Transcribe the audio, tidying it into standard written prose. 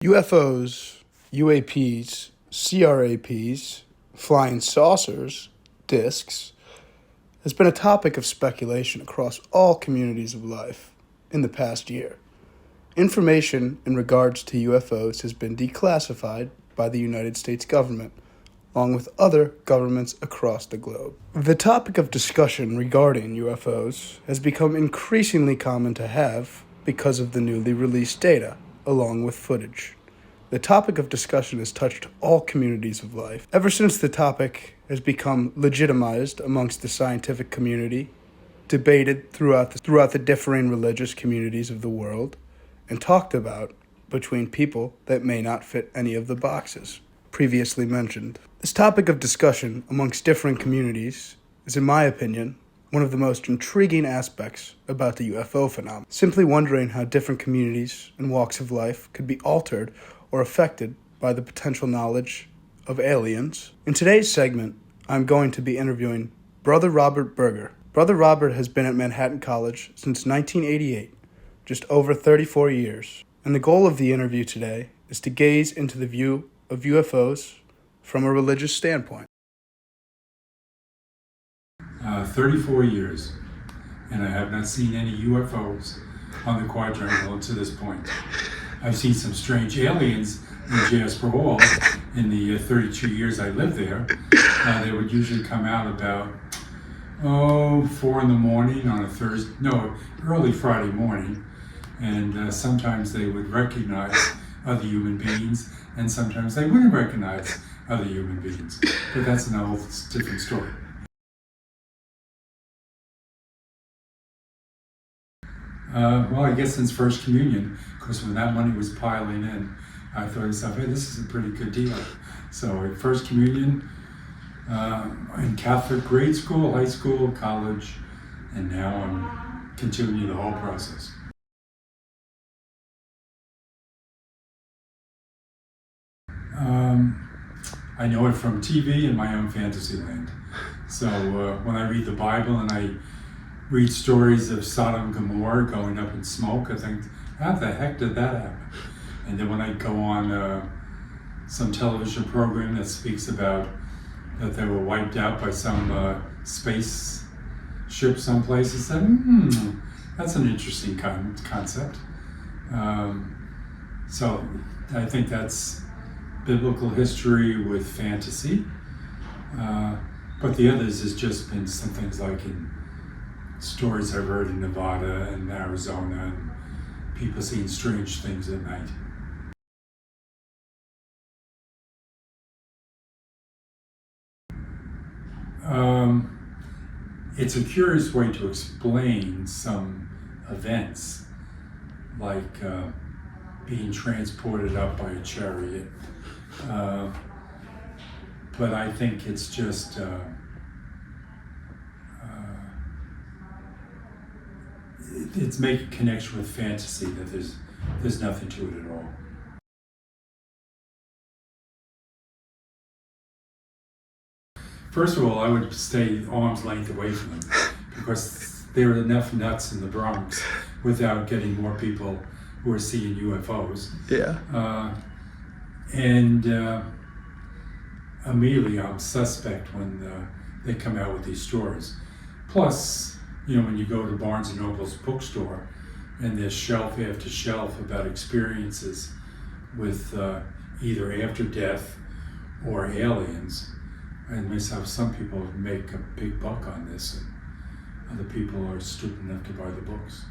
UFOs, UAPs, CRAPs, flying saucers, discs, has been a topic of speculation across all communities of life in the past year. Information in regards to UFOs has been declassified by the United States government, along with other governments across the globe. The topic of discussion regarding UFOs has become increasingly common to have because of the newly released data, along with footage. The topic of discussion has touched all communities of life. Ever since the topic has become legitimized amongst the scientific community, debated throughout the differing religious communities of the world, and talked about between people that may not fit any of the boxes previously mentioned. This topic of discussion amongst different communities is, in my opinion, one of the most intriguing aspects about the UFO phenomenon. Simply wondering how different communities and walks of life could be altered or affected by the potential knowledge of aliens. In today's segment, I'm going to be interviewing Brother Robert Berger. Brother Robert has been at Manhattan College since 1988, just over 34 years. And the goal of the interview today is to gaze into the view of UFOs from a religious standpoint. 34 years, and I have not seen any UFOs on the quadrangle to this point. I've seen some strange aliens in Jasper Hall in the 32 years I lived there. They would usually come out about 4 in the morning on a early Friday morning, and sometimes they would recognize other human beings, and sometimes they wouldn't recognize other human beings. But that's a whole different story. Well, I guess since First Communion, because when that money was piling in, I thought to myself, hey, this is a pretty good deal. So at First Communion, in Catholic grade school, high school, college, and now I'm continuing the whole process. I know it from TV and my own fantasy land. So when I read the Bible and I read stories of Sodom and Gomorrah going up in smoke, I think, how the heck did that happen? And then when I go on some television program that speaks about that they were wiped out by some space ship someplace, I said, that's an interesting concept. So I think that's biblical history with fantasy. But the others has just been some things like in stories I've heard in Nevada and Arizona, and people seeing strange things at night. It's a curious way to explain some events, like being transported up by a chariot. But I think it's just it's making a connection with fantasy that there's nothing to it at all. First of all, I would stay arm's length away from them because there are enough nuts in the Bronx without getting more people who are seeing UFOs. Yeah. And immediately I'm suspect when they come out with these stories. Plus, when you go to Barnes and Noble's bookstore and there's shelf after shelf about experiences with either after death or aliens, and myself, some people make a big buck on this, and other people are stupid enough to buy the books.